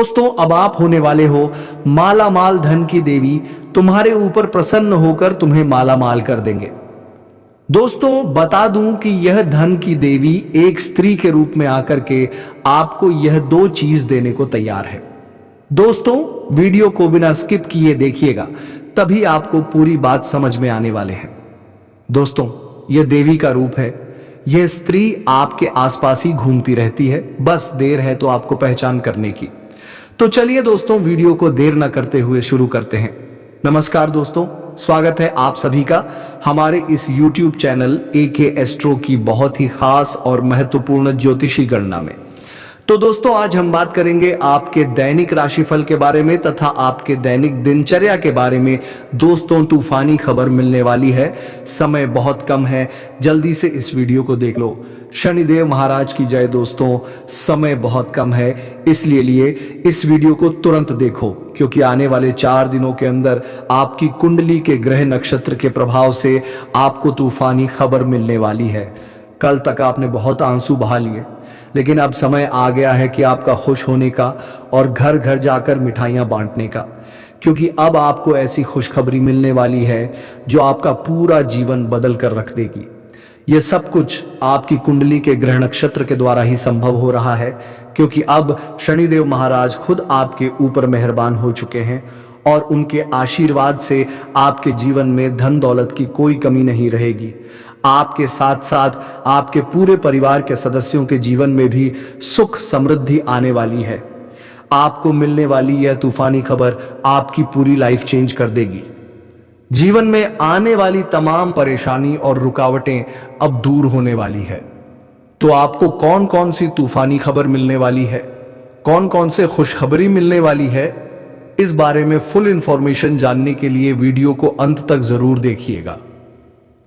दोस्तों, अब आप होने वाले हो माला माल, धन की देवी तुम्हारे ऊपर प्रसन्न होकर तुम्हें माला माल कर देंगे। दोस्तों, बता दूं कि यह धन की देवी एक स्त्री के रूप में आकर के आपको यह दो चीज देने को तैयार है। दोस्तों, वीडियो को बिना स्किप किए देखिएगा, तभी आपको पूरी बात समझ में आने वाले हैं। दोस्तों, यह देवी का रूप है। यह स्त्री आपके आसपास ही घूमती रहती है, बस देर है तो आपको पहचान करने की। तो चलिए दोस्तों, वीडियो को देर न करते हुए शुरू करते हैं। नमस्कार दोस्तों, स्वागत है आप सभी का हमारे इस YouTube चैनल AK एस्ट्रो की बहुत ही खास और महत्वपूर्ण ज्योतिषी गणना में। तो दोस्तों, आज हम बात करेंगे आपके दैनिक राशिफल के बारे में तथा आपके दैनिक दिनचर्या के बारे में। दोस्तों, तूफानी खबर मिलने वाली है, समय बहुत कम है, जल्दी से इस वीडियो को देख लो। शनिदेव महाराज की जय। दोस्तों, समय बहुत कम है, इसलिए इस वीडियो को तुरंत देखो, क्योंकि आने वाले 4 दिनों के अंदर आपकी कुंडली के ग्रह नक्षत्र के प्रभाव से आपको तूफानी खबर मिलने वाली है। कल तक आपने बहुत आंसू बहा लिए, लेकिन अब समय आ गया है कि आपका खुश होने का और घर घर जाकर मिठाइयां बांटने का, क्योंकि अब आपको ऐसी खुशखबरी मिलने वाली है जो आपका पूरा जीवन बदल कर रख देगी। यह सब कुछ आपकी कुंडली के ग्रह नक्षत्र के द्वारा ही संभव हो रहा है, क्योंकि अब शनिदेव महाराज खुद आपके ऊपर मेहरबान हो चुके हैं और उनके आशीर्वाद से आपके जीवन में धन दौलत की कोई कमी नहीं रहेगी। आपके साथ साथ आपके पूरे परिवार के सदस्यों के जीवन में भी सुख समृद्धि आने वाली है। आपको मिलने वाली यह तूफानी खबर आपकी पूरी लाइफ चेंज कर देगी। जीवन में आने वाली तमाम परेशानी और रुकावटें अब दूर होने वाली है। तो आपको कौन कौन सी तूफानी खबर मिलने वाली है, कौन कौन से खुशखबरी मिलने वाली है, इस बारे में फुल इंफॉर्मेशन जानने के लिए वीडियो को अंत तक जरूर देखिएगा।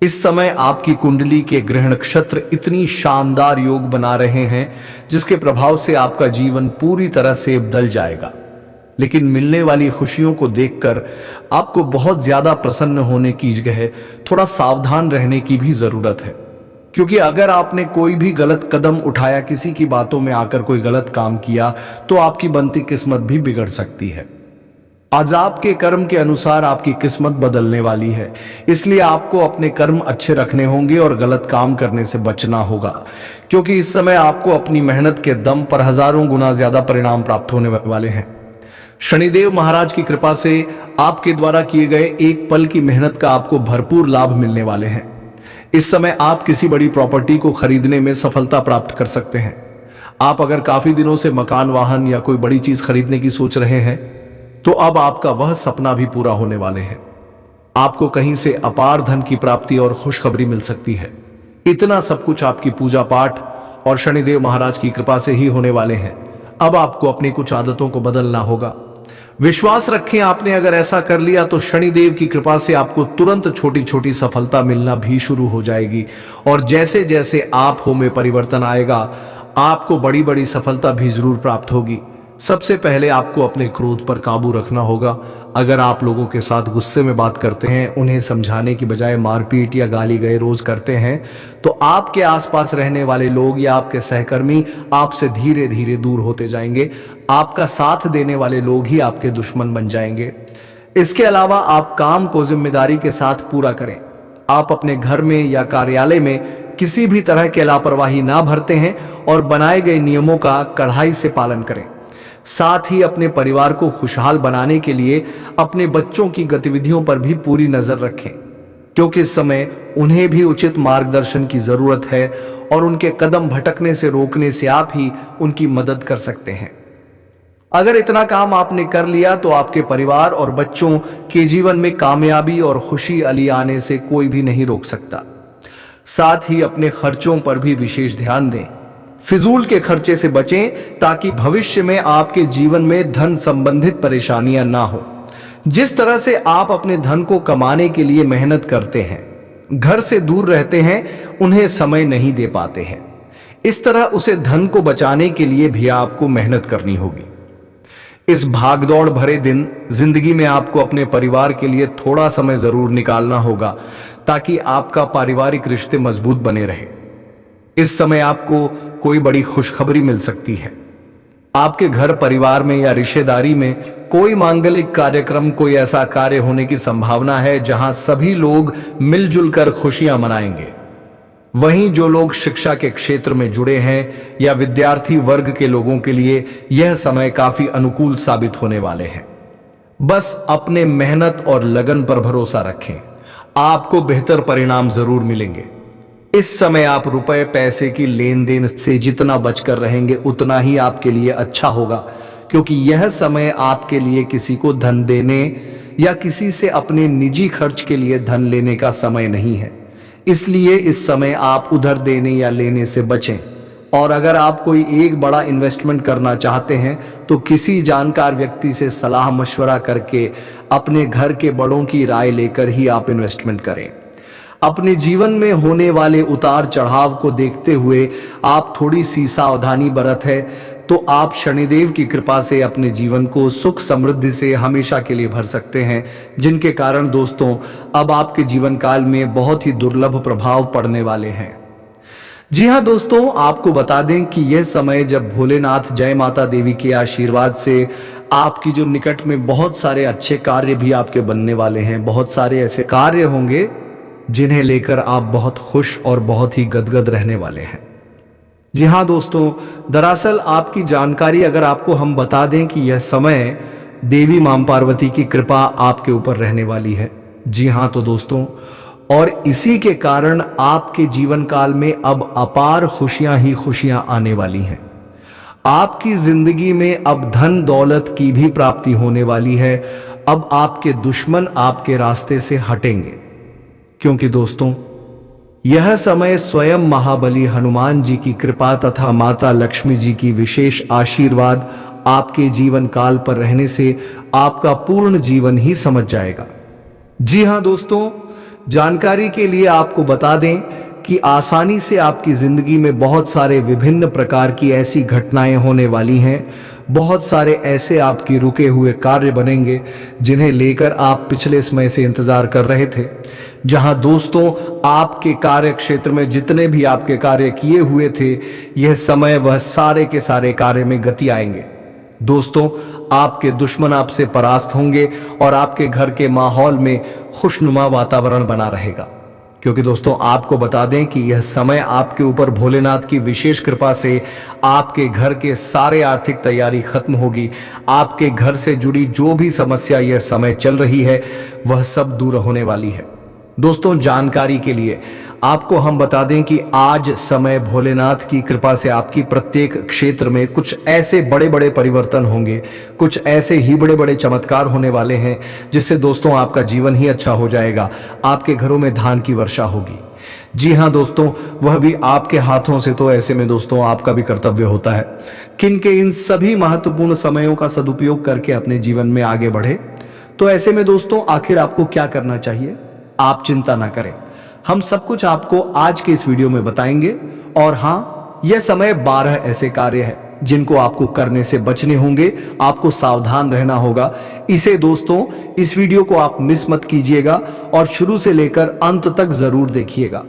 इस समय आपकी कुंडली के ग्रह नक्षत्र इतनी शानदार योग बना रहे हैं जिसके प्रभाव से आपका जीवन पूरी तरह से बदल जाएगा। लेकिन मिलने वाली खुशियों को देखकर आपको बहुत ज्यादा प्रसन्न होने की जगह थोड़ा सावधान रहने की भी जरूरत है, क्योंकि अगर आपने कोई भी गलत कदम उठाया, किसी की बातों में आकर कोई गलत काम किया, तो आपकी बनती किस्मत भी बिगड़ सकती है। आज आपके कर्म के अनुसार आपकी किस्मत बदलने वाली है, इसलिए आपको अपने कर्म अच्छे रखने होंगे और गलत काम करने से बचना होगा, क्योंकि इस समय आपको अपनी मेहनत के दम पर हजारों गुना ज्यादा परिणाम प्राप्त होने वाले हैं। शनिदेव महाराज की कृपा से आपके द्वारा किए गए एक पल की मेहनत का आपको भरपूर लाभ मिलने वाले हैं। इस समय आप किसी बड़ी प्रॉपर्टी को खरीदने में सफलता प्राप्त कर सकते हैं। आप अगर काफी दिनों से मकान, वाहन या कोई बड़ी चीज खरीदने की सोच रहे हैं, तो अब आपका वह सपना भी पूरा होने वाले हैं। आपको कहीं से अपार धन की प्राप्ति और खुशखबरी मिल सकती है। इतना सब कुछ आपकी पूजा पाठ और शनिदेव महाराज की कृपा से ही होने वाले हैं। अब आपको अपनी कुछ आदतों को बदलना होगा। विश्वास रखें, आपने अगर ऐसा कर लिया तो शनिदेव की कृपा से आपको तुरंत छोटी छोटी सफलता मिलना भी शुरू हो जाएगी, और जैसे जैसे आप हो में परिवर्तन आएगा, आपको बड़ी बड़ी सफलता भी जरूर प्राप्त होगी। सबसे पहले आपको अपने क्रोध पर काबू रखना होगा। अगर आप लोगों के साथ गुस्से में बात करते हैं, उन्हें समझाने की बजाय मारपीट या गाली गलौज करते हैं, तो आपके आसपास रहने वाले लोग या आपके सहकर्मी आपसे धीरे धीरे दूर होते जाएंगे। आपका साथ देने वाले लोग ही आपके दुश्मन बन जाएंगे। इसके अलावा आप काम को जिम्मेदारी के साथ पूरा करें। आप अपने घर में या कार्यालय में किसी भी तरह की लापरवाही ना बरतें हैं और बनाए गए नियमों का कड़ाई से पालन करें। साथ ही अपने परिवार को खुशहाल बनाने के लिए अपने बच्चों की गतिविधियों पर भी पूरी नजर रखें, क्योंकि इस समय उन्हें भी उचित मार्गदर्शन की जरूरत है और उनके कदम भटकने से रोकने से आप ही उनकी मदद कर सकते हैं। अगर इतना काम आपने कर लिया तो आपके परिवार और बच्चों के जीवन में कामयाबी और खुशी अली आने से कोई भी नहीं रोक सकता। साथ ही अपने खर्चों पर भी विशेष ध्यान दें। फिजूल के खर्चे से बचें, ताकि भविष्य में आपके जीवन में धन संबंधित परेशानियां ना हो। जिस तरह से आप अपने धन को कमाने के लिए मेहनत करते हैं, घर से दूर रहते हैं, उन्हें समय नहीं दे पाते हैं, इस तरह उसे धन को बचाने के लिए भी आपको मेहनत करनी होगी। इस भागदौड़ भरे दिन जिंदगी में आपको अपने परिवार के लिए थोड़ा समय जरूर निकालना होगा, ताकि आपका पारिवारिक रिश्ते मजबूत बने रहे। इस समय आपको कोई बड़ी खुशखबरी मिल सकती है। आपके घर परिवार में या रिश्तेदारी में कोई मांगलिक कार्यक्रम, कोई ऐसा कार्य होने की संभावना है जहां सभी लोग मिलजुल कर खुशियां मनाएंगे। वहीं जो लोग शिक्षा के क्षेत्र में जुड़े हैं या विद्यार्थी वर्ग के लोगों के लिए यह समय काफी अनुकूल साबित होने वाले हैं। बस अपने मेहनत और लगन पर भरोसा रखें, आपको बेहतर परिणाम जरूर मिलेंगे। इस समय आप रुपए पैसे की लेन देन से जितना बचकर रहेंगे उतना ही आपके लिए अच्छा होगा, क्योंकि यह समय आपके लिए किसी को धन देने या किसी से अपने निजी खर्च के लिए धन लेने का समय नहीं है। इसलिए इस समय आप उधार देने या लेने से बचें। और अगर आप कोई एक बड़ा इन्वेस्टमेंट करना चाहते हैं तो किसी जानकार व्यक्ति से सलाह मशवरा करके अपने घर के बड़ों की राय लेकर ही आप इन्वेस्टमेंट करें। अपने जीवन में होने वाले उतार चढ़ाव को देखते हुए आप थोड़ी सी सावधानी बरतें तो आप शनिदेव की कृपा से अपने जीवन को सुख समृद्धि से हमेशा के लिए भर सकते हैं, जिनके कारण दोस्तों अब आपके जीवन काल में बहुत ही दुर्लभ प्रभाव पड़ने वाले हैं। जी हाँ दोस्तों, आपको बता दें कि यह समय जब भोलेनाथ जय माता देवी के आशीर्वाद से आपकी जो निकट में बहुत सारे अच्छे कार्य भी आपके बनने वाले हैं, बहुत सारे ऐसे कार्य होंगे जिन्हें लेकर आप बहुत खुश और बहुत ही गदगद रहने वाले हैं। जी हाँ दोस्तों, दरअसल आपकी जानकारी अगर आपको हम बता दें कि यह समय देवी मां पार्वती की कृपा आपके ऊपर रहने वाली है। जी हाँ तो दोस्तों, और इसी के कारण आपके जीवन काल में अब अपार खुशियां ही खुशियां आने वाली हैं। आपकी जिंदगी में अब धन दौलत की भी प्राप्ति होने वाली है। अब आपके दुश्मन आपके रास्ते से हटेंगे, क्योंकि दोस्तों यह समय स्वयं महाबली हनुमान जी की कृपा तथा माता लक्ष्मी जी की विशेष आशीर्वाद आपके जीवन काल पर रहने से आपका पूर्ण जीवन ही समझ जाएगा। जी हाँ दोस्तों, जानकारी के लिए आपको बता दें कि आसानी से आपकी जिंदगी में बहुत सारे विभिन्न प्रकार की ऐसी घटनाएं होने वाली हैं। बहुत सारे ऐसे आपकी रुके हुए कार्य बनेंगे जिन्हें लेकर आप पिछले समय से इंतजार कर रहे थे। जहां दोस्तों आपके कार्य क्षेत्र में जितने भी आपके कार्य किए हुए थे, यह समय वह सारे के सारे कार्य में गति आएंगे। दोस्तों आपके दुश्मन आपसे परास्त होंगे और आपके घर के माहौल में खुशनुमा वातावरण बना रहेगा, क्योंकि दोस्तों आपको बता दें कि यह समय आपके ऊपर भोलेनाथ की विशेष कृपा से आपके घर के सारे आर्थिक तैयारी खत्म होगी। आपके घर से जुड़ी जो भी समस्या यह समय चल रही है वह सब दूर होने वाली है। दोस्तों जानकारी के लिए आपको हम बता दें कि आज समय भोलेनाथ की कृपा से आपकी प्रत्येक क्षेत्र में कुछ ऐसे बड़े बड़े परिवर्तन होंगे, कुछ ऐसे ही बड़े बड़े चमत्कार होने वाले हैं जिससे दोस्तों आपका जीवन ही अच्छा हो जाएगा। आपके घरों में धान की वर्षा होगी। जी हाँ दोस्तों, वह भी आपके हाथों से। तो ऐसे में दोस्तों आपका भी कर्तव्य होता है किनके इन सभी महत्वपूर्ण समयों का सदुपयोग करके अपने जीवन में आगे बढ़े। तो ऐसे में दोस्तों आखिर आपको क्या करना चाहिए? आप चिंता ना करें, हम सब कुछ आपको आज के इस वीडियो में बताएंगे। और हाँ, यह समय 12 ऐसे कार्य हैं जिनको आपको करने से बचने होंगे, आपको सावधान रहना होगा। इसे दोस्तों इस वीडियो को आप मिस मत कीजिएगा और शुरू से लेकर अंत तक जरूर देखिएगा।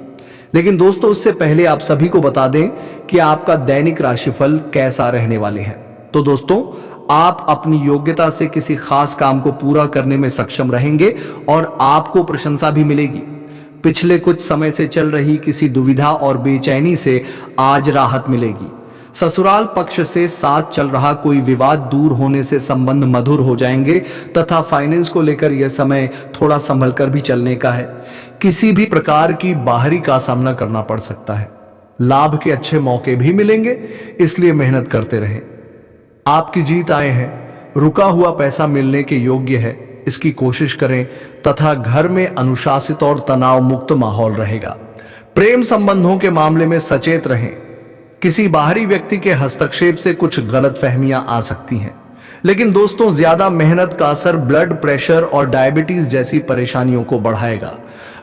लेकिन दोस्तों उससे पहले आप सभी को बता दें कि आपका दैनिक राशिफल कैसा रहने वाले हैं। तो दोस्तों आप अपनी योग्यता से किसी खास काम को पूरा करने में सक्षम रहेंगे और आपको प्रशंसा भी मिलेगी। पिछले कुछ समय से चल रही किसी दुविधा और बेचैनी से आज राहत मिलेगी। ससुराल पक्ष से साथ चल रहा कोई विवाद दूर होने से संबंध मधुर हो जाएंगे तथा फाइनेंस को लेकर यह समय थोड़ा संभल कर भी चलने का है। किसी भी प्रकार की बाहरी का सामना करना पड़ सकता है। लाभ के अच्छे मौके भी मिलेंगे, इसलिए मेहनत करते रहें। आपकी जीत आए हैं, रुका हुआ पैसा मिलने के योग्य है, इसकी कोशिश करें तथा घर में अनुशासित और तनाव मुक्त माहौल रहेगा। प्रेम संबंधों के मामले में सचेत रहें। किसी बाहरी व्यक्ति के हस्तक्षेप से कुछ गलतफहमियां आ सकती हैं। लेकिन दोस्तों ज्यादा मेहनत का असर ब्लड प्रेशर और डायबिटीज जैसी परेशानियों को बढ़ाएगा।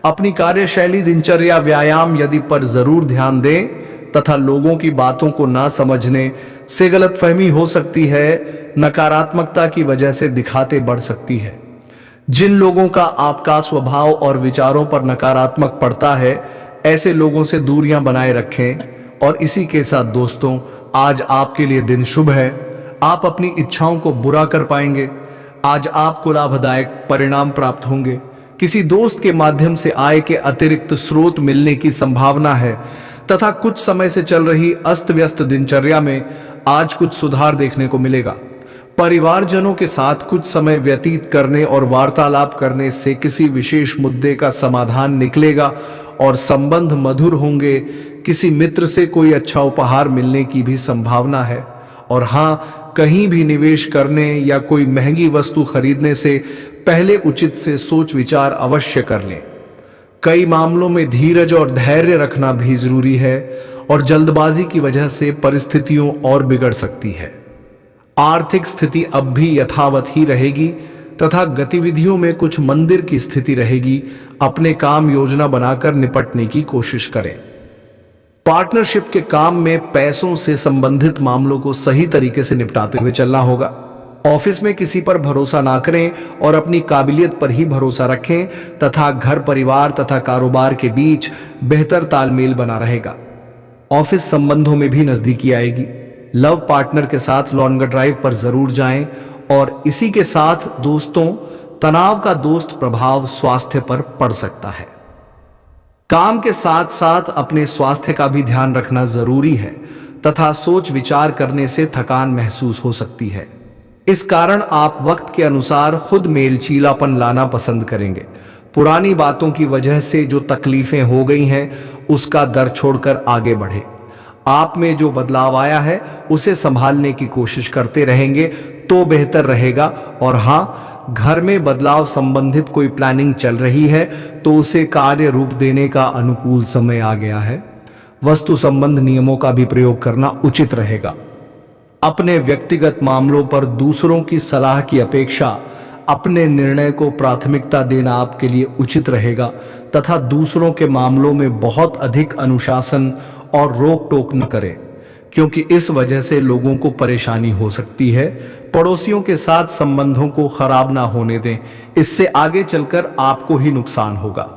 अपनी कार्यशैली, दिनचर्या, व्यायाम यदि पर जरूर ध्यान दें तथा लोगों की बातों को ना समझने से गलतफहमी हो सकती है, नकारात्मकता की वजह से दिखाते बढ़ सकती है। जिन लोगों का आपका स्वभाव और विचारों पर नकारात्मक पड़ता है, ऐसे लोगों से दूरियां बनाए रखें। और इसी के साथ दोस्तों आज आपके लिए दिन शुभ है। आप अपनी इच्छाओं को बुरा कर पाएंगे। आज आपको लाभदायक परिणाम प्राप्त होंगे। किसी दोस्त के माध्यम से आय के अतिरिक्त स्रोत मिलने की संभावना है तथा कुछ समय से चल रही अस्त व्यस्त दिनचर्या में आज कुछ सुधार देखने को मिलेगा। परिवारजनों के साथ कुछ समय व्यतीत करने और वार्तालाप करने से किसी विशेष मुद्दे का समाधान निकलेगा और संबंध मधुर होंगे। किसी मित्र से कोई अच्छा उपहार मिलने की भी संभावना है। और हाँ, कहीं भी निवेश करने या कोई महंगी वस्तु खरीदने से पहले उचित से सोच विचार अवश्य कर लें। कई मामलों में धीरज और धैर्य रखना भी जरूरी है और जल्दबाजी की वजह से परिस्थितियों और बिगड़ सकती है। आर्थिक स्थिति अब भी यथावत ही रहेगी तथा गतिविधियों में कुछ मंदिर की स्थिति रहेगी। अपने काम योजना बनाकर निपटने की कोशिश करें। पार्टनरशिप के काम में पैसों से संबंधित मामलों को सही तरीके से निपटाते हुए चलना होगा। ऑफिस में किसी पर भरोसा ना करें और अपनी काबिलियत पर ही भरोसा रखें तथा घर परिवार तथा कारोबार के बीच बेहतर तालमेल बना रहेगा। ऑफिस संबंधों में भी नजदीकी आएगी। लव पार्टनर के साथ लॉन्ग ड्राइव पर जरूर जाएं और इसी के साथ दोस्तों, तनाव का दोस्त प्रभाव स्वास्थ्य पर पड़ सकता है। काम के साथ साथ अपने स्वास्थ्य का भी ध्यान रखना जरूरी है तथा सोच विचार करने से थकान महसूस हो सकती है। इस कारण आप वक्त के अनुसार खुद मेलचीलापन लाना पसंद करेंगे। पुरानी बातों की वजह से जो तकलीफें हो गई हैं उसका दर छोड़कर आगे बढ़े। आप में जो बदलाव आया है उसे संभालने की कोशिश करते रहेंगे तो बेहतर रहेगा। और हाँ, घर में बदलाव संबंधित कोई प्लानिंग चल रही है तो उसे कार्य रूप देने का अनुकूल समय आ गया है। वस्तु संबंध नियमों का भी प्रयोग करना उचित रहेगा। अपने व्यक्तिगत मामलों पर दूसरों की सलाह की अपेक्षा अपने निर्णय को प्राथमिकता देना आपके लिए उचित रहेगा तथा दूसरों के मामलों में बहुत अधिक अनुशासन और रोक टोक न करें, क्योंकि इस वजह से लोगों को परेशानी हो सकती है। पड़ोसियों के साथ संबंधों को खराब ना होने दें, इससे आगे चलकर आपको ही नुकसान होगा।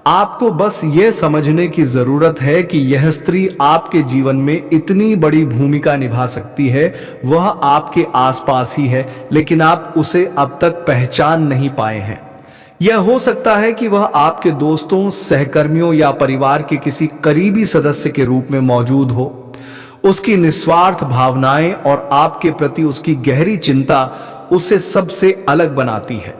आपको बस यह समझने की जरूरत है कि यह स्त्री आपके जीवन में इतनी बड़ी भूमिका निभा सकती है। वह आपके आसपास ही है, लेकिन आप उसे अब तक पहचान नहीं पाए हैं। यह हो सकता है कि वह आपके दोस्तों, सहकर्मियों या परिवार के किसी करीबी सदस्य के रूप में मौजूद हो। उसकी निस्वार्थ भावनाएं और आपके प्रति उसकी गहरी चिंता उसे सबसे अलग बनाती है।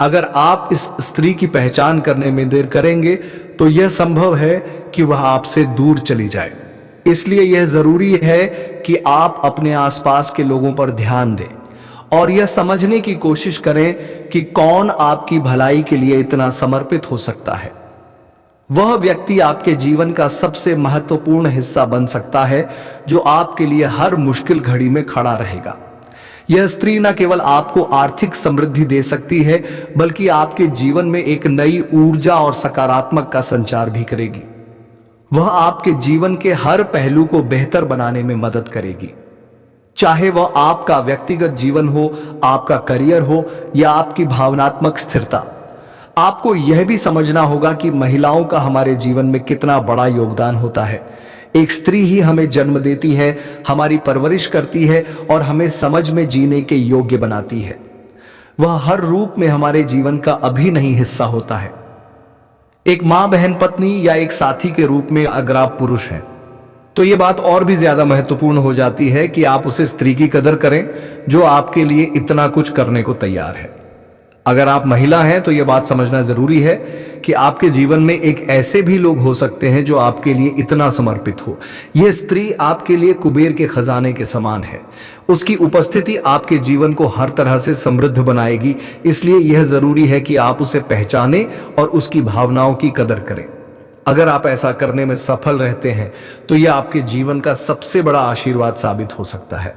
अगर आप इस स्त्री की पहचान करने में देर करेंगे तो यह संभव है कि वह आपसे दूर चली जाए। इसलिए यह जरूरी है कि आप अपने आसपास के लोगों पर ध्यान दें और यह समझने की कोशिश करें कि कौन आपकी भलाई के लिए इतना समर्पित हो सकता है। वह व्यक्ति आपके जीवन का सबसे महत्वपूर्ण हिस्सा बन सकता है जो आपके लिए हर मुश्किल घड़ी में खड़ा रहेगा। यह स्त्री न केवल आपको आर्थिक समृद्धि दे सकती है, बल्कि आपके जीवन में एक नई ऊर्जा और सकारात्मक का संचार भी करेगी। वह आपके जीवन के हर पहलू को बेहतर बनाने में मदद करेगी, चाहे वह आपका व्यक्तिगत जीवन हो, आपका करियर हो या आपकी भावनात्मक स्थिरता। आपको यह भी समझना होगा कि महिलाओं का हमारे जीवन में कितना बड़ा योगदान होता है। एक स्त्री ही हमें जन्म देती है, हमारी परवरिश करती है और हमें समझ में जीने के योग्य बनाती है। वह हर रूप में हमारे जीवन का अभिन्न हिस्सा होता है। एक मां, बहन, पत्नी या एक साथी के रूप में अगर आप पुरुष हैं तो यह बात और भी ज्यादा महत्वपूर्ण हो जाती है कि आप उसे स्त्री की कदर करें जो आपके लिए इतना कुछ करने को तैयार है। अगर आप महिला हैं तो यह बात समझना जरूरी है कि आपके जीवन में एक ऐसे भी लोग हो सकते हैं जो आपके लिए इतना समर्पित हो। यह स्त्री आपके लिए कुबेर के खजाने के समान है। उसकी उपस्थिति आपके जीवन को हर तरह से समृद्ध बनाएगी। इसलिए यह जरूरी है कि आप उसे पहचानें और उसकी भावनाओं की कदर करें। अगर आप ऐसा करने में सफल रहते हैं तो यह आपके जीवन का सबसे बड़ा आशीर्वाद साबित हो सकता है।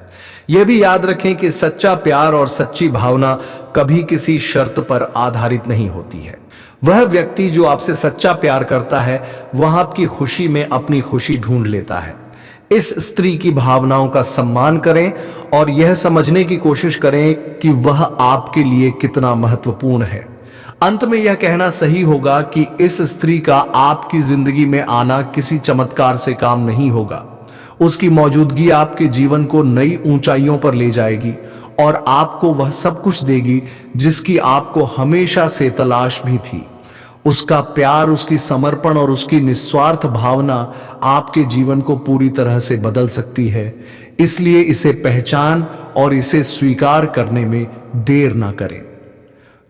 यह भी याद रखें कि सच्चा प्यार और सच्ची भावना कभी किसी शर्त पर आधारित नहीं होती है। वह व्यक्ति जो आपसे सच्चा प्यार करता है वह आपकी खुशी में अपनी खुशी ढूंढ लेता है। इस स्त्री की भावनाओं का सम्मान करें और यह समझने की कोशिश करें कि वह आपके लिए कितना महत्वपूर्ण है। अंत में यह कहना सही होगा कि इस स्त्री का आपकी जिंदगी में आना किसी चमत्कार से काम नहीं होगा। उसकी मौजूदगी आपके जीवन को नई ऊंचाइयों पर ले जाएगी और आपको वह सब कुछ देगी जिसकी आपको हमेशा से तलाश भी थी। उसका प्यार, उसकी समर्पण और उसकी निस्वार्थ भावना आपके जीवन को पूरी तरह से बदल सकती है। इसलिए इसे पहचान और इसे स्वीकार करने में देर ना करें।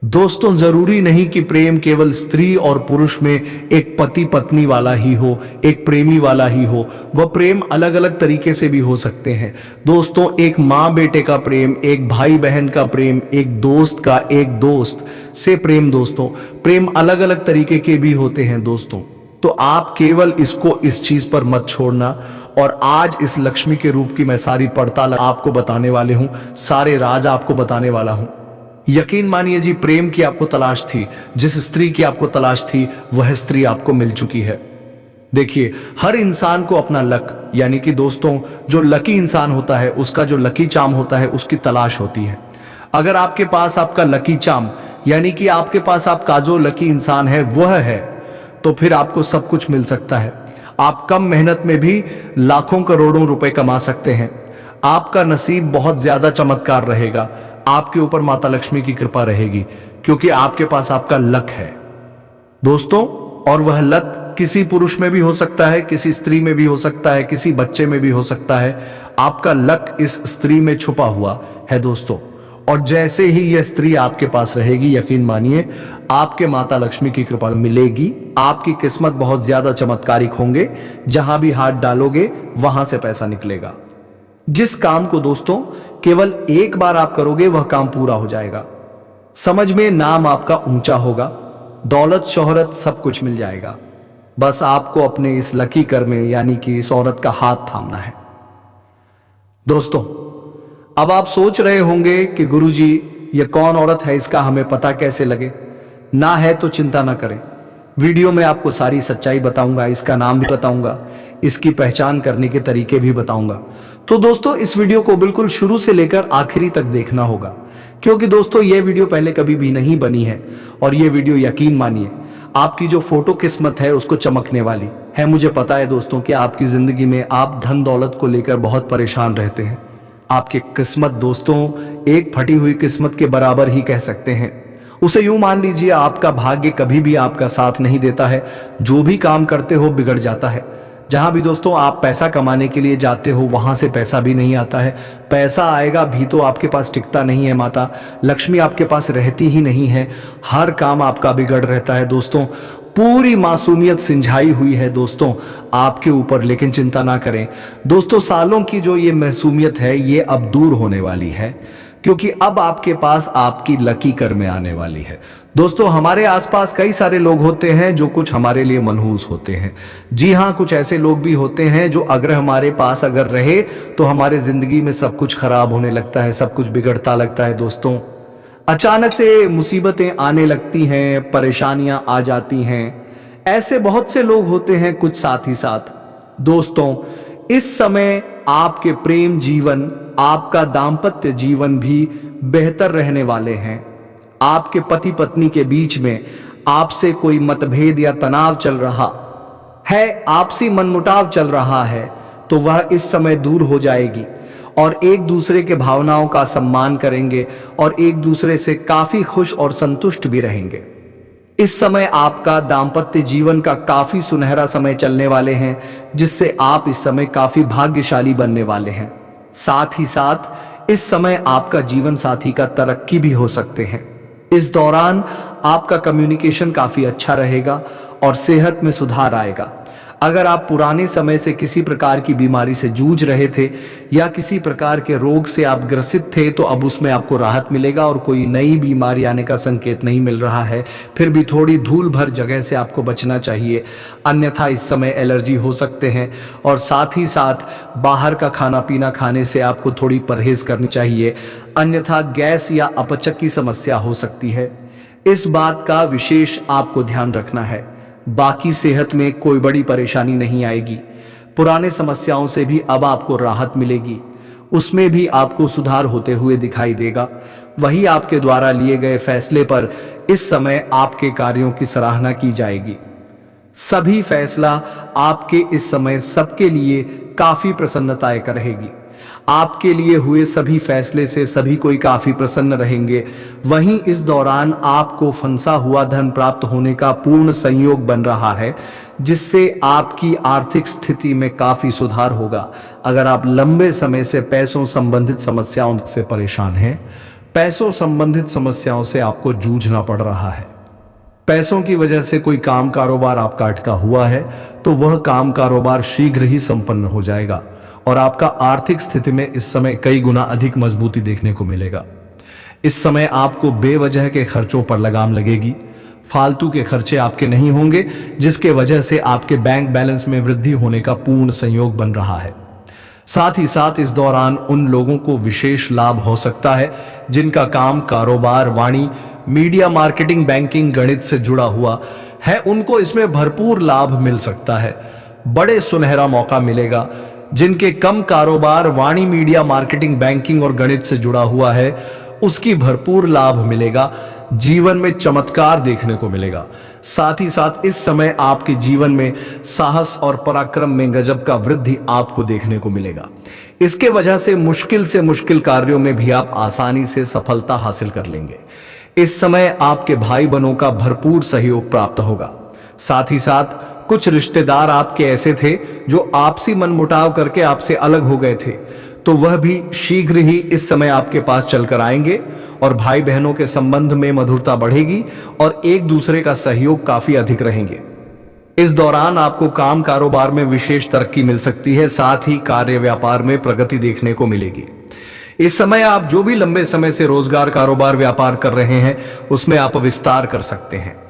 दोस्तों, जरूरी नहीं कि प्रेम केवल स्त्री और पुरुष में एक पति पत्नी वाला ही हो, एक प्रेमी वाला ही हो। वह प्रेम अलग अलग तरीके से भी हो सकते हैं। दोस्तों, एक माँ बेटे का प्रेम, एक भाई बहन का प्रेम, एक दोस्त का एक दोस्त से प्रेम, दोस्तों प्रेम अलग अलग तरीके के भी होते हैं दोस्तों। तो आप केवल इसको इस चीज पर मत छोड़ना। और आज इस लक्ष्मी के रूप की मैं सारी पड़ताल आपको बताने वाले हूं, सारे राज आपको बताने वाला हूं। यकीन मानिए जी, प्रेम की आपको तलाश थी, जिस स्त्री की आपको तलाश थी वह स्त्री आपको मिल चुकी है। देखिए, हर इंसान को अपना लक, यानी कि दोस्तों जो लकी इंसान होता है उसका जो लकी चार्म होता है उसकी तलाश होती है। अगर आपके पास आपका लकी चार्म, यानी कि आपके पास आपका जो लकी इंसान है वह है, तो फिर आपको सब कुछ मिल सकता है। आप कम मेहनत में भी लाखों करोड़ों रुपए कमा सकते हैं। आपका नसीब बहुत ज्यादा चमत्कार रहेगा। आपके ऊपर माता लक्ष्मी की कृपा रहेगी, क्योंकि आपके पास आपका लक है दोस्तों। और वह लक किसी पुरुष में भी हो सकता है, किसी स्त्री में भी हो सकता है, किसी बच्चे में भी हो सकता है। आपका लक इस स्त्री में छुपा हुआ है दोस्तों। और जैसे ही यह स्त्री आपके पास रहेगी, यकीन मानिए आपके माता लक्ष्मी की कृपा मिलेगी। आपकी किस्मत बहुत ज्यादा चमत्कारिक होंगे। जहां भी हाथ डालोगे वहां से पैसा निकलेगा। जिस काम को दोस्तों केवल एक बार आप करोगे वह काम पूरा हो जाएगा। समझ में नाम आपका ऊंचा होगा, दौलत शोहरत सब कुछ मिल जाएगा। बस आपको अपने इस लकी कर में, यानी कि इस औरत का हाथ थामना है दोस्तों। अब आप सोच रहे होंगे कि गुरुजी ये कौन औरत है, इसका हमें पता कैसे लगे? ना है तो चिंता ना करें, वीडियो में आपको सारी सच्चाई बताऊंगा, इसका नाम भी बताऊंगा, इसकी पहचान करने के तरीके भी बताऊंगा। तो दोस्तों इस वीडियो को बिल्कुल शुरू से लेकर आखिरी तक देखना होगा, क्योंकि दोस्तों ये वीडियो पहले कभी भी नहीं बनी है। और ये वीडियो यकीन मानिए आपकी जो फोटो किस्मत है उसको चमकने वाली है। मुझे पता है दोस्तों कि आपकी जिंदगी में आप धन दौलत को लेकर बहुत परेशान रहते हैं। आपकी किस्मत दोस्तों एक फटी हुई किस्मत के बराबर ही कह सकते हैं। उसे यूं मान लीजिए, आपका भाग्य कभी भी आपका साथ नहीं देता है। जो भी काम करते हो बिगड़ जाता है। जहां भी दोस्तों आप पैसा कमाने के लिए जाते हो वहां से पैसा भी नहीं आता है। पैसा आएगा भी तो आपके पास टिकता नहीं है। माता लक्ष्मी आपके पास रहती ही नहीं है। हर काम आपका बिगड़ रहता है दोस्तों। पूरी मासूमियत सिंझाई हुई है दोस्तों आपके ऊपर। लेकिन चिंता ना करें दोस्तों, सालों की जो ये मासूमियत है ये अब दूर होने वाली है, क्योंकि अब आपके पास आपकी लकी कर में आने वाली है। दोस्तों हमारे आसपास कई सारे लोग होते हैं जो कुछ हमारे लिए मनहूस होते हैं। जी हाँ, कुछ ऐसे लोग भी होते हैं जो अगर हमारे पास अगर रहे तो हमारे जिंदगी में सब कुछ खराब होने लगता है, सब कुछ बिगड़ता लगता है दोस्तों। अचानक से मुसीबतें आने लगती हैं, परेशानियां आ जाती हैं। ऐसे बहुत से लोग होते हैं कुछ साथ ही साथ। दोस्तों इस समय आपके प्रेम जीवन, आपका दाम्पत्य जीवन भी बेहतर रहने वाले हैं। आपके पति पत्नी के बीच में आपसे कोई मतभेद या तनाव चल रहा है, आपसी मनमुटाव चल रहा है, तो वह इस समय दूर हो जाएगी और एक दूसरे के भावनाओं का सम्मान करेंगे और एक दूसरे से काफी खुश और संतुष्ट भी रहेंगे। इस समय आपका दाम्पत्य जीवन का काफी सुनहरा समय चलने वाले हैं, जिससे आप इस समय काफी भाग्यशाली बनने वाले हैं। साथ ही साथ इस समय आपका जीवन साथी का तरक्की भी हो सकते हैं। इस दौरान आपका कम्युनिकेशन काफी अच्छा रहेगा और सेहत में सुधार आएगा। अगर आप पुराने समय से किसी प्रकार की बीमारी से जूझ रहे थे या किसी प्रकार के रोग से आप ग्रसित थे, तो अब उसमें आपको राहत मिलेगा और कोई नई बीमारी आने का संकेत नहीं मिल रहा है। फिर भी थोड़ी धूल भर जगह से आपको बचना चाहिए, अन्यथा इस समय एलर्जी हो सकते हैं। और साथ ही साथ बाहर का खाना पीना खाने से आपको थोड़ी परहेज करनी चाहिए, अन्यथा गैस या अपचक की समस्या हो सकती है। इस बात का विशेष आपको ध्यान रखना है। बाकी सेहत में कोई बड़ी परेशानी नहीं आएगी। पुराने समस्याओं से भी अब आपको राहत मिलेगी, उसमें भी आपको सुधार होते हुए दिखाई देगा। वही आपके द्वारा लिए गए फैसले पर इस समय आपके कार्यों की सराहना की जाएगी। सभी फैसला आपके इस समय सबके लिए काफी प्रसन्नतायक रहेगी। आपके लिए हुए सभी फैसले से सभी कोई काफी प्रसन्न रहेंगे। वहीं इस दौरान आपको फंसा हुआ धन प्राप्त होने का पूर्ण संयोग बन रहा है, जिससे आपकी आर्थिक स्थिति में काफी सुधार होगा। अगर आप लंबे समय से पैसों संबंधित समस्याओं से परेशान हैं, पैसों संबंधित समस्याओं से आपको जूझना पड़ रहा है, पैसों की वजह से कोई काम कारोबार आपका अटका हुआ है, तो वह काम कारोबार शीघ्र ही संपन्न हो जाएगा और आपका आर्थिक स्थिति में इस समय कई गुना अधिक मजबूती देखने को मिलेगा। इस समय आपको बेवजह के खर्चों पर लगाम लगेगी। फालतू के खर्चे आपके नहीं होंगे, जिसके वजह से आपके बैंक बैलेंस में वृद्धि होने का पूर्ण संयोग बन रहा है। साथ ही साथ इस दौरान उन लोगों को विशेष लाभ हो सकता है जिनका काम कारोबार, वाणी, मीडिया, मार्केटिंग, बैंकिंग, गणित से जुड़ा हुआ है, उनको इसमें भरपूर लाभ मिल सकता है। बड़े सुनहरा मौका मिलेगा। जिनके कम कारोबार, वाणी, मीडिया, मार्केटिंग, बैंकिंग और गणित से जुड़ा हुआ है, उसकी भरपूर लाभ मिलेगा। जीवन में चमत्कार देखने को मिलेगा। साथ ही साथ इस समय आपके जीवन में साहस और पराक्रम में गजब का वृद्धि आपको देखने को मिलेगा। इसके वजह से मुश्किल कार्यों में भी आप आसानी से सफलता हासिल कर लेंगे। इस समय आपके भाई बहनों का भरपूर सहयोग प्राप्त होगा। साथ ही साथ कुछ रिश्तेदार आपके ऐसे थे जो आपसी मनमुटाव करके आपसे अलग हो गए थे, तो वह भी शीघ्र ही इस समय आपके पास चलकर आएंगे और भाई बहनों के संबंध में मधुरता बढ़ेगी और एक दूसरे का सहयोग काफी अधिक रहेंगे। इस दौरान आपको काम कारोबार में विशेष तरक्की मिल सकती है। साथ ही कार्य व्यापार में प्रगति देखने को मिलेगी। इस समय आप जो भी लंबे समय से रोजगार, कारोबार, व्यापार कर रहे हैं, उसमें आप विस्तार कर सकते हैं।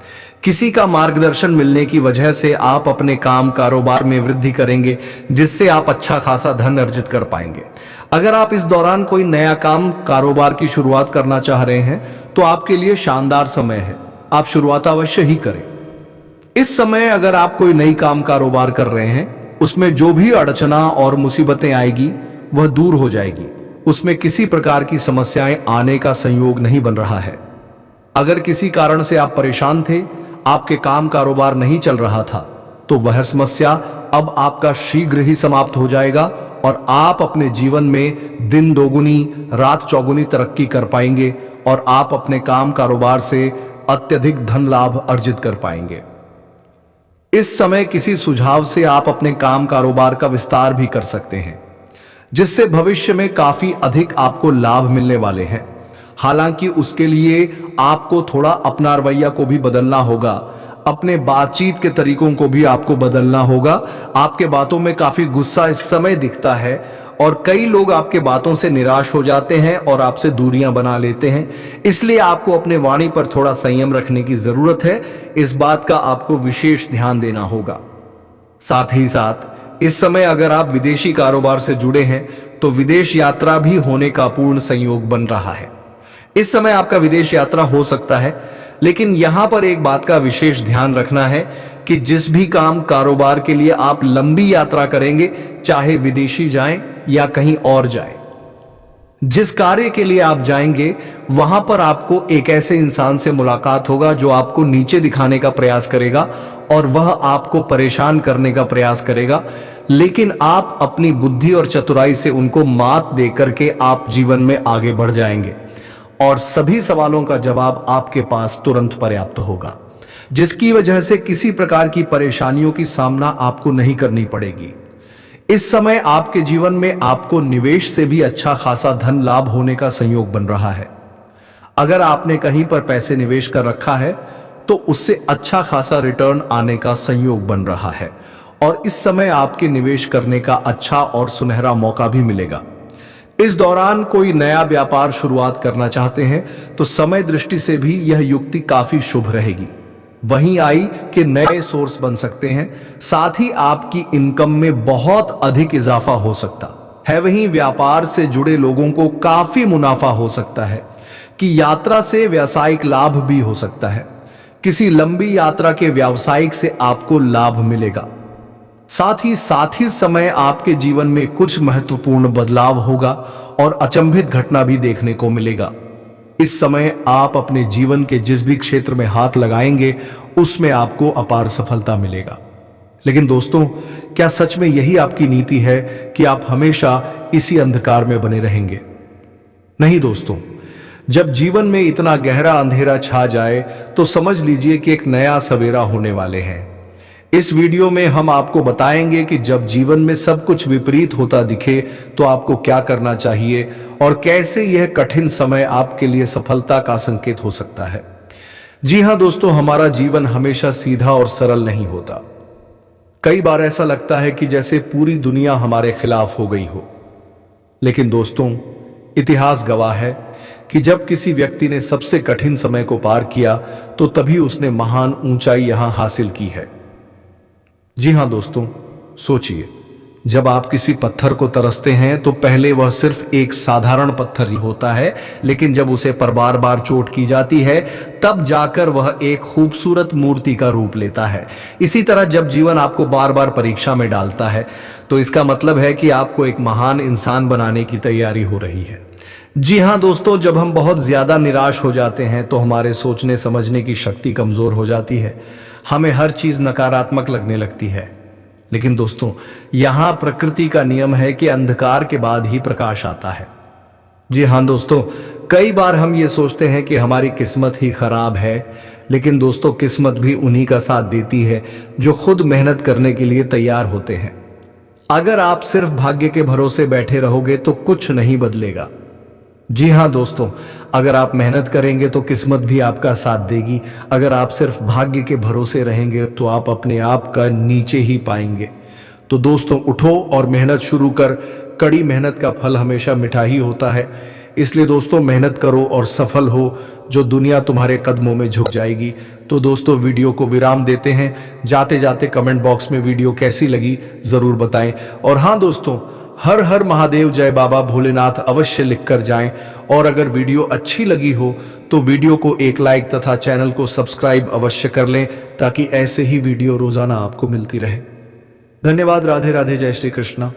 किसी का मार्गदर्शन मिलने की वजह से आप अपने काम कारोबार में वृद्धि करेंगे, जिससे आप अच्छा खासा धन अर्जित कर पाएंगे। अगर आप इस दौरान कोई नया काम कारोबार की शुरुआत करना चाह रहे हैं, तो आपके लिए शानदार समय है। आप शुरुआत अवश्य ही करें। इस समय अगर आप कोई नई काम कारोबार कर रहे हैं, उसमें जो भी अड़चना और मुसीबतें आएगी वह दूर हो जाएगी। उसमें किसी प्रकार की समस्याएं आने का संयोग नहीं बन रहा है। अगर किसी कारण से आप परेशान थे, आपके काम कारोबार नहीं चल रहा था, तो वह समस्या अब आपका शीघ्र ही समाप्त हो जाएगा और आप अपने जीवन में दिन दोगुनी रात चौगुनी तरक्की कर पाएंगे और आप अपने काम कारोबार से अत्यधिक धन लाभ अर्जित कर पाएंगे। इस समय किसी सुझाव से आप अपने काम कारोबार का विस्तार भी कर सकते हैं, जिससे भविष्य में काफी अधिक आपको लाभ मिलने वाले हैं। हालांकि उसके लिए आपको थोड़ा अपना रवैया को भी बदलना होगा, अपने बातचीत के तरीकों को भी आपको बदलना होगा। आपके बातों में काफी गुस्सा इस समय दिखता है और कई लोग आपके बातों से निराश हो जाते हैं और आपसे दूरियां बना लेते हैं। इसलिए आपको अपने वाणी पर थोड़ा संयम रखने की जरूरत है। इस बात का आपको विशेष ध्यान देना होगा। साथ ही साथ इस समय अगर आप विदेशी कारोबार से जुड़े हैं, तो विदेश यात्रा भी होने का पूर्ण संयोग बन रहा है। इस समय आपका विदेश यात्रा हो सकता है, लेकिन यहां पर एक बात का विशेष ध्यान रखना है कि जिस भी काम कारोबार के लिए आप लंबी यात्रा करेंगे, चाहे विदेशी जाएं या कहीं और जाएं, जिस कार्य के लिए आप जाएंगे वहां पर आपको एक ऐसे इंसान से मुलाकात होगा जो आपको नीचे दिखाने का प्रयास करेगा और वह आपको परेशान करने का प्रयास करेगा, लेकिन आप अपनी बुद्धि और चतुराई से उनको मात दे करके आप जीवन में आगे बढ़ जाएंगे और सभी सवालों का जवाब आपके पास तुरंत पर्याप्त होगा, जिसकी वजह से किसी प्रकार की परेशानियों की सामना आपको नहीं करनी पड़ेगी। इस समय आपके जीवन में आपको निवेश से भी अच्छा खासा धन लाभ होने का संयोग बन रहा है। अगर आपने कहीं पर पैसे निवेश कर रखा है, तो उससे अच्छा खासा रिटर्न आने का संयोग बन रहा है और इस समय आपके निवेश करने का अच्छा और सुनहरा मौका भी मिलेगा। इस दौरान कोई नया व्यापार शुरुआत करना चाहते हैं, तो समय दृष्टि से भी यह युक्ति काफी शुभ रहेगी। वहीं आय के नए सोर्स बन सकते हैं, साथ ही आपकी इनकम में बहुत अधिक इजाफा हो सकता है। वहीं व्यापार से जुड़े लोगों को काफी मुनाफा हो सकता है कि यात्रा से व्यावसायिक लाभ भी हो सकता है। किसी लंबी यात्रा के व्यावसायिक से आपको लाभ मिलेगा। साथ ही समय आपके जीवन में कुछ महत्वपूर्ण बदलाव होगा और अचंभित घटना भी देखने को मिलेगा। इस समय आप अपने जीवन के जिस भी क्षेत्र में हाथ लगाएंगे, उसमें आपको अपार सफलता मिलेगा। लेकिन दोस्तों, क्या सच में यही आपकी नीति है कि आप हमेशा इसी अंधकार में बने रहेंगे? नहीं दोस्तों, जब जीवन में इतना गहरा अंधेरा छा जाए तो समझ लीजिए कि एक नया सवेरा होने वाले हैं। इस वीडियो में हम आपको बताएंगे कि जब जीवन में सब कुछ विपरीत होता दिखे तो आपको क्या करना चाहिए और कैसे यह कठिन समय आपके लिए सफलता का संकेत हो सकता है। जी हां दोस्तों, हमारा जीवन हमेशा सीधा और सरल नहीं होता। कई बार ऐसा लगता है कि जैसे पूरी दुनिया हमारे खिलाफ हो गई हो। लेकिन दोस्तों, इतिहास गवाह है कि जब किसी व्यक्ति ने सबसे कठिन समय को पार किया तो तभी उसने महान ऊंचाई यहां हासिल की है। जी हां दोस्तों, सोचिए, जब आप किसी पत्थर को तरसते हैं तो पहले वह सिर्फ एक साधारण पत्थर ही होता है, लेकिन जब उसे पर बार बार चोट की जाती है तब जाकर वह एक खूबसूरत मूर्ति का रूप लेता है। इसी तरह जब जीवन आपको बार बार परीक्षा में डालता है तो इसका मतलब है कि आपको एक महान इंसान बनाने की तैयारी हो रही है। जी हां दोस्तों, जब हम बहुत ज्यादा निराश हो जाते हैं तो हमारे सोचने समझने की शक्ति कमजोर हो जाती है। हमें हर चीज नकारात्मक लगने लगती है। लेकिन दोस्तों, यहां प्रकृति का नियम है कि अंधकार के बाद ही प्रकाश आता है। जी हां दोस्तों, कई बार हम ये सोचते हैं कि हमारी किस्मत ही खराब है, लेकिन दोस्तों, किस्मत भी उन्हीं का साथ देती है जो खुद मेहनत करने के लिए तैयार होते हैं। अगर आप सिर्फ भाग्य के भरोसे बैठे रहोगे तो कुछ नहीं बदलेगा। जी हां दोस्तों, अगर आप मेहनत करेंगे तो किस्मत भी आपका साथ देगी। अगर आप सिर्फ भाग्य के भरोसे रहेंगे तो आप अपने आप का नीचे ही पाएंगे। तो दोस्तों, उठो और मेहनत शुरू कर। कड़ी मेहनत का फल हमेशा मीठा ही होता है। इसलिए दोस्तों, मेहनत करो और सफल हो, जो दुनिया तुम्हारे कदमों में झुक जाएगी। तो दोस्तों, वीडियो को विराम देते हैं। जाते जाते कमेंट बॉक्स में वीडियो कैसी लगी जरूर बताएं। और हां दोस्तों, हर हर महादेव, जय बाबा भोलेनाथ अवश्य लिखकर जाएं। और अगर वीडियो अच्छी लगी हो तो वीडियो को एक लाइक तथा चैनल को सब्सक्राइब अवश्य कर लें, ताकि ऐसे ही वीडियो रोजाना आपको मिलती रहे। धन्यवाद। राधे राधे। जय श्री कृष्णा।